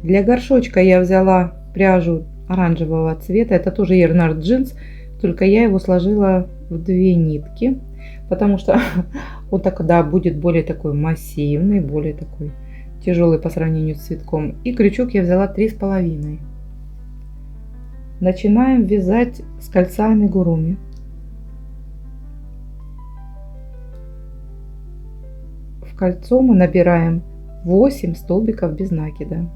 Для горшочка я взяла пряжу оранжевого цвета. Это тоже Ернард джинс, только я его сложила в 2 нитки, потому что он так, да, будет более такой массивный, более такой тяжелый по сравнению с цветком. И крючок я взяла 3,5. Начинаем вязать с кольца амигуруми. В кольцо мы набираем 8 столбиков без накида.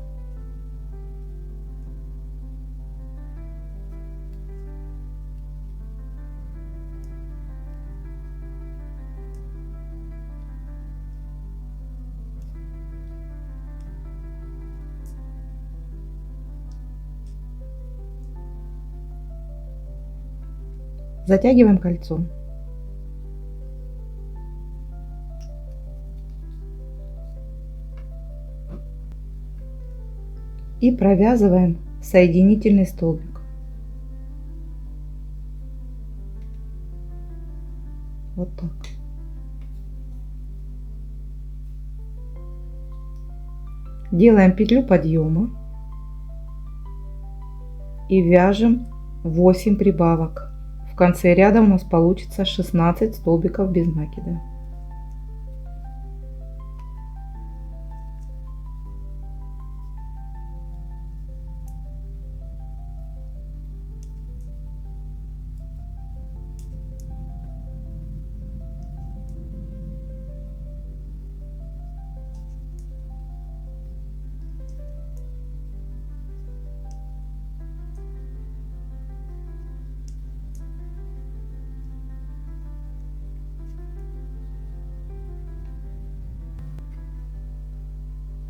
Затягиваем кольцо. И провязываем соединительный столбик. Вот так. Делаем петлю подъема и вяжем 8 прибавок. В конце ряда у нас получится 16 столбиков без накида.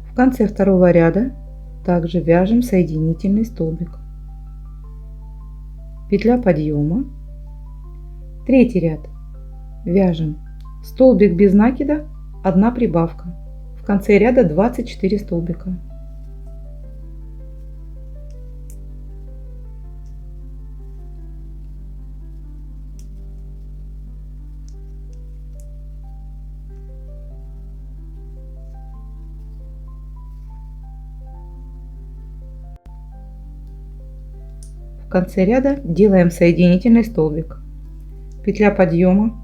В конце второго ряда также вяжем соединительный столбик. Петля подъема. Третий ряд. Вяжем столбик без накида, 1 прибавка. В конце ряда 24 столбика. В конце ряда делаем соединительный столбик. Петля подъема.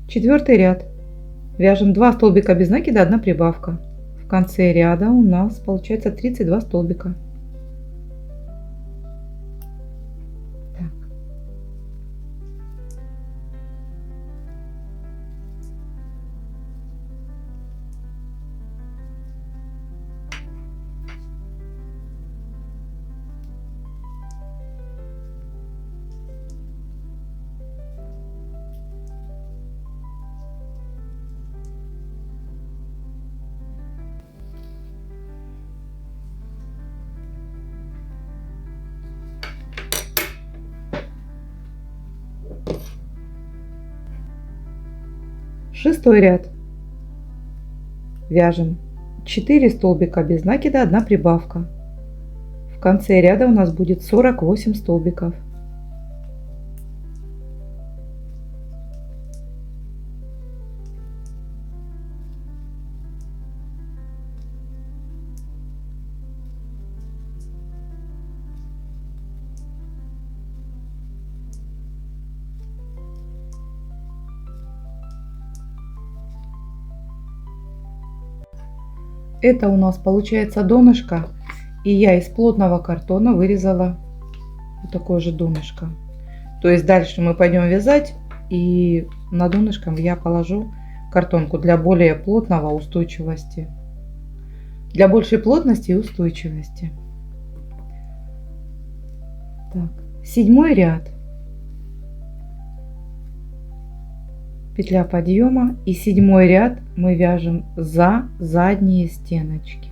Четвертый ряд. Вяжем 2 столбика без накида, 1 прибавка. В конце ряда у нас получается 32 столбика. Так. Шестой ряд. Вяжем 4 столбика без накида, 1 прибавка. В конце ряда у нас будет 48 столбиков. Это у нас получается донышко, и я из плотного картона вырезала вот такое же донышко. То есть дальше мы пойдем вязать, и на донышком я положу картонку для более плотного устойчивости, для большей плотности и устойчивости. Так, 7 ряд. Петля подъема, и 7 ряд мы вяжем за задние стеночки.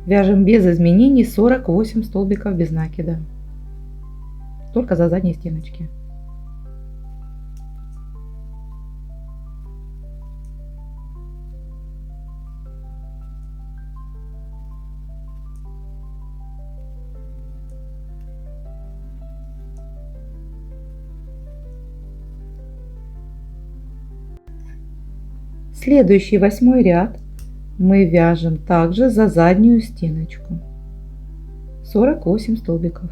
Вяжем без изменений 48 столбиков без накида, только за задние стеночки. Следующий 8 ряд мы вяжем также за заднюю стеночку. 48 столбиков.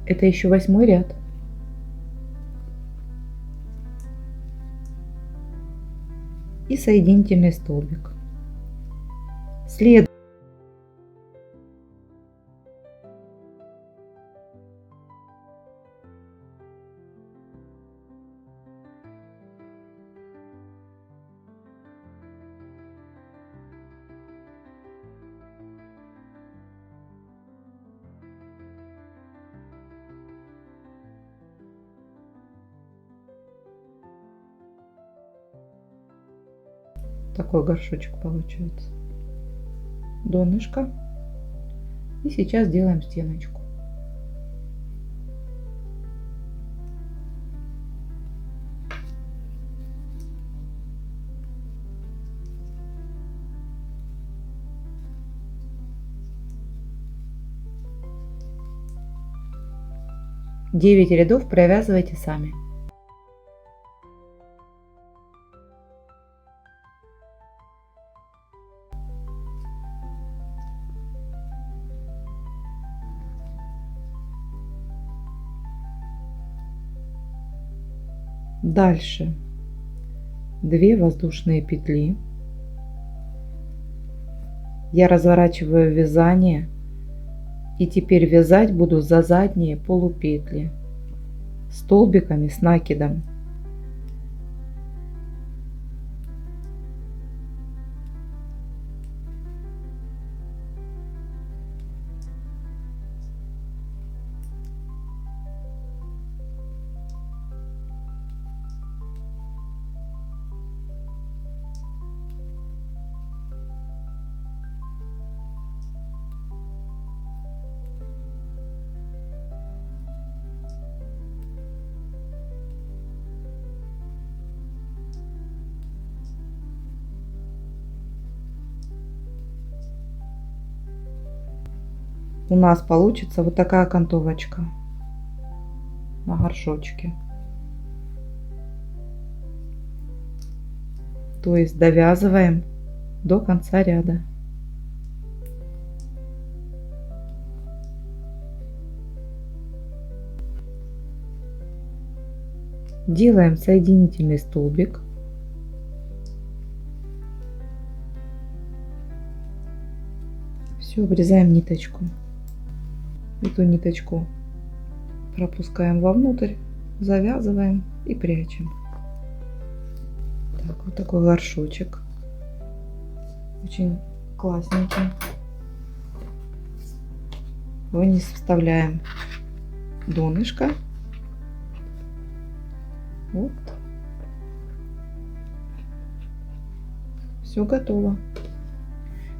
Это еще 8 ряд. И соединительный столбик. Такой горшочек получается. Донышко. И сейчас делаем стеночку. Девять рядов провязывайте сами. Дальше 2 воздушные петли. Я разворачиваю вязание и теперь вязать буду за задние полупетли столбиками с накидом. У нас получится вот такая окантовочка на горшочке. То есть довязываем до конца ряда. Делаем соединительный столбик. Все, обрезаем ниточку. Эту ниточку пропускаем вовнутрь, завязываем и прячем. Так, вот такой горшочек. Очень классненький. Вниз вставляем донышко. Вот. Все готово.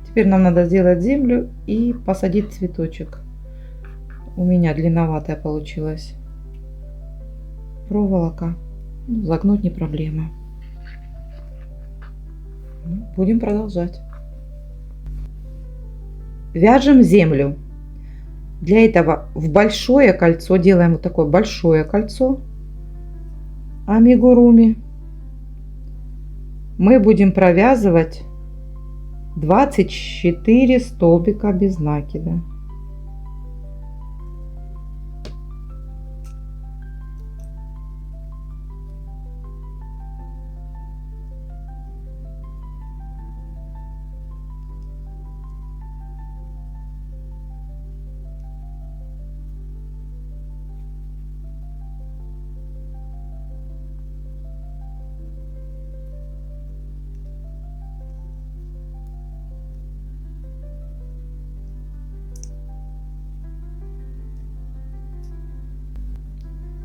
Теперь нам надо сделать землю и посадить цветочек. У меня длинноватая получилась проволока. Загнуть не проблема. Будем продолжать. Вяжем землю. Для этого в большое кольцо делаем вот такое большое кольцо амигуруми. Мы будем провязывать 24 столбика без накида.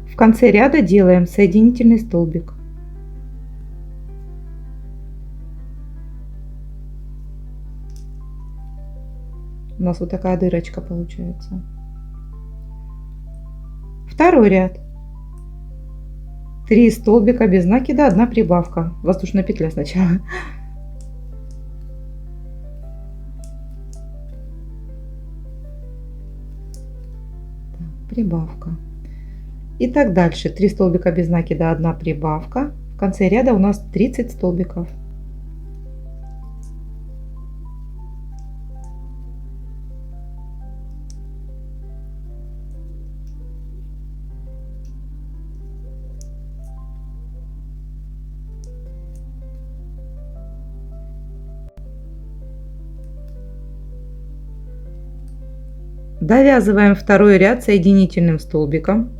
В конце ряда делаем соединительный столбик. У нас вот такая дырочка получается. Второй ряд. 3 столбика без накида, 1 прибавка. Воздушная петля сначала. Прибавка. И так дальше. 3 столбика без накида, 1 прибавка. В конце ряда у нас 30 столбиков. Довязываем второй ряд соединительным столбиком.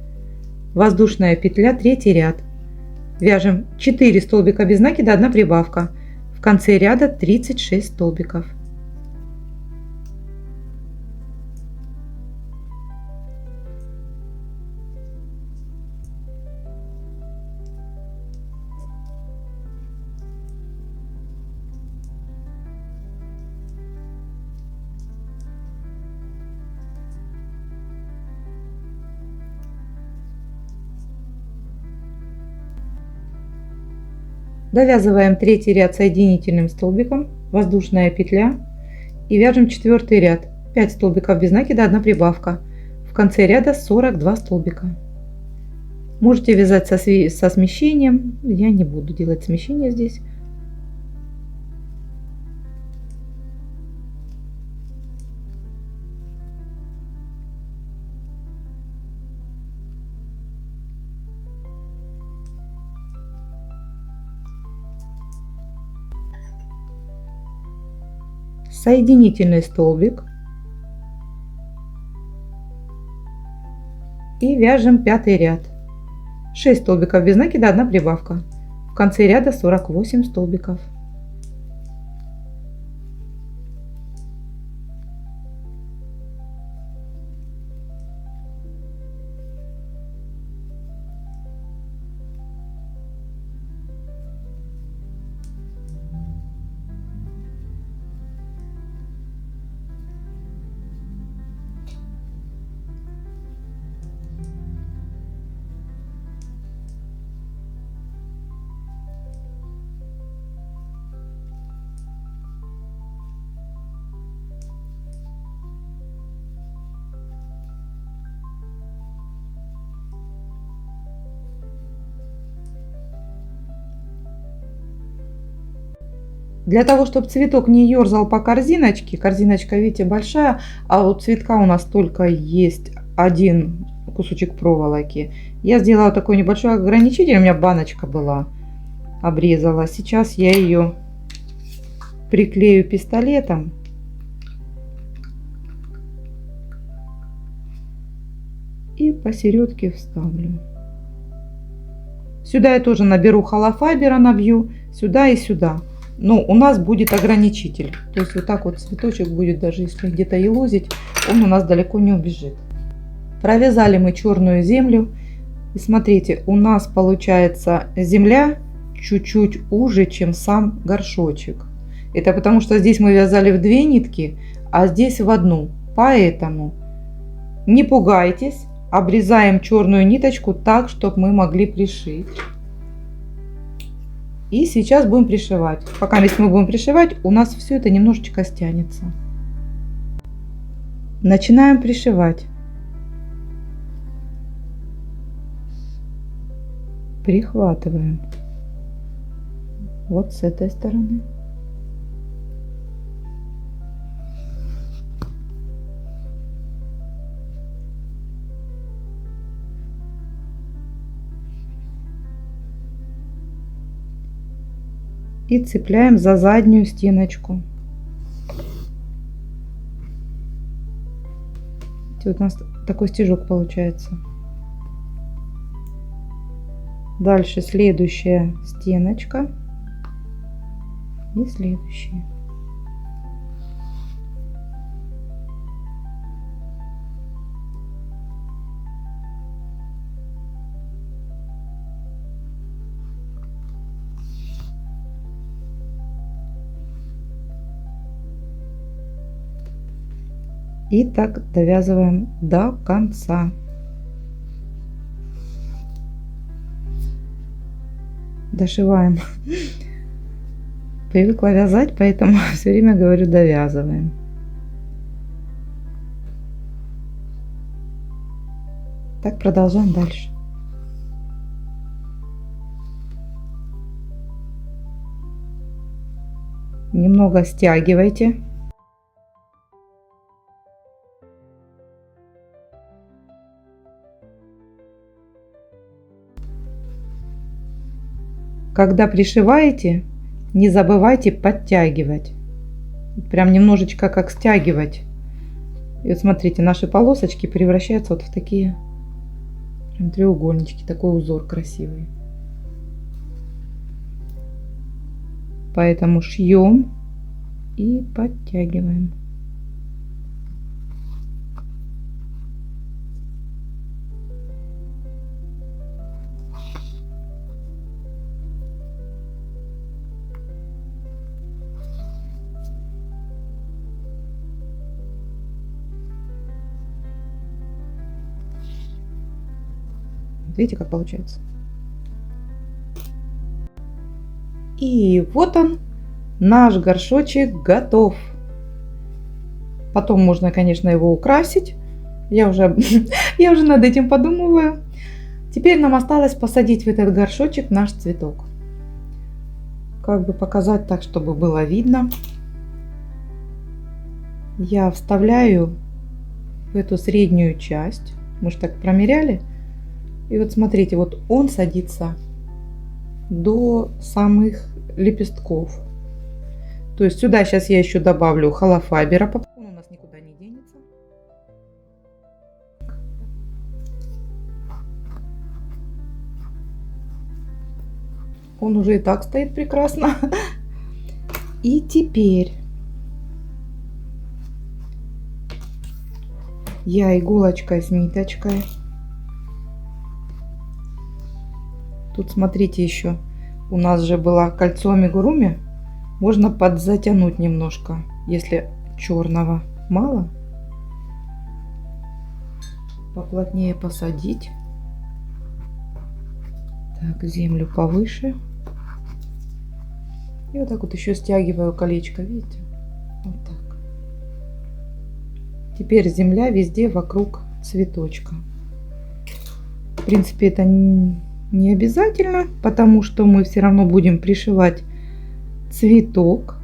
Воздушная петля, третий ряд. Вяжем 4 столбика без накида, 1 прибавка. В конце ряда 36 столбиков. Довязываем третий ряд соединительным столбиком, воздушная петля, и вяжем четвертый ряд. 5 столбиков без накида, 1 прибавка. В конце ряда 42 столбика. Можете вязать со смещением. Я не буду делать смещение здесь. Соединительный столбик и вяжем пятый ряд. 6 столбиков без накида, 1 прибавка. В конце ряда 48 столбиков. Для того, чтобы цветок не ерзал по корзиночке, корзиночка, видите, большая, а у цветка у нас только есть один кусочек проволоки, я сделала такой небольшой ограничитель, у меня баночка была, обрезала. Сейчас я ее приклею пистолетом. И посередке вставлю. Сюда я тоже наберу холофайбера, набью сюда и сюда. Но у нас будет ограничитель. То есть вот так вот цветочек будет, даже если где-то елозить, он у нас далеко не убежит. Провязали мы черную землю. И смотрите, у нас получается земля чуть-чуть уже, чем сам горшочек. Это потому что здесь мы вязали в 2 нитки, а здесь в 1. Поэтому не пугайтесь. Обрезаем черную ниточку так, чтобы мы могли пришить. И сейчас будем пришивать. Пока мы будем пришивать, у нас все это немножечко стянется. Начинаем пришивать. Прихватываем. Вот с этой стороны. И цепляем за заднюю стеночку. Вот у нас такой стежок получается. Дальше следующая стеночка и следующая. И так довязываем до конца. Дошиваем. Привыкла вязать, поэтому все время говорю довязываем. Так продолжаем дальше. Немного стягивайте. Когда пришиваете, не забывайте подтягивать. Прям немножечко как стягивать. И вот смотрите, наши полосочки превращаются вот в такие прям треугольнички. Такой узор красивый. Поэтому шьем и подтягиваем. Видите, как получается? И вот он, наш горшочек готов. Потом можно, конечно, его украсить. Я уже над этим подумываю. Теперь нам осталось посадить в этот горшочек наш цветок. Как бы показать так, чтобы было видно. Я вставляю в эту среднюю часть. Мы же так промеряли. И вот смотрите, вот он садится до самых лепестков. То есть сюда сейчас я еще добавлю холофайбера. Он у нас никуда не денется. Он уже и так стоит прекрасно. И теперь я иголочкой с ниточкой. Тут смотрите еще, у нас же было кольцо амигуруми. Можно подзатянуть немножко, если черного мало. Поплотнее посадить. Так, землю повыше. И вот так вот еще стягиваю колечко, видите? Вот так. Теперь земля везде вокруг цветочка. В принципе, это не обязательно, потому что мы все равно будем пришивать цветок.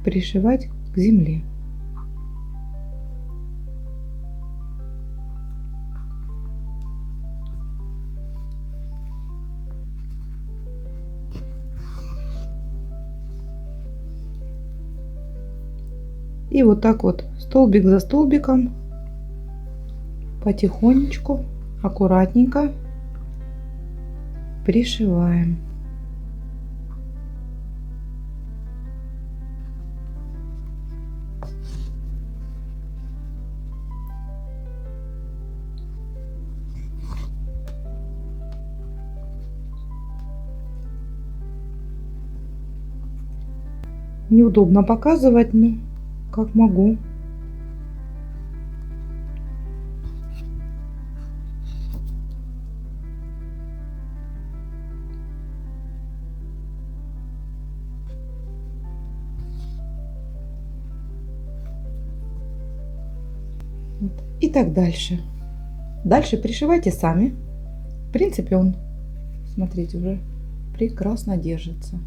Пришивать к земле. И вот так вот столбик за столбиком потихонечку, аккуратненько пришиваем. Неудобно показывать, но как могу. И так дальше. Дальше пришивайте сами. В принципе, он, смотрите, уже прекрасно держится.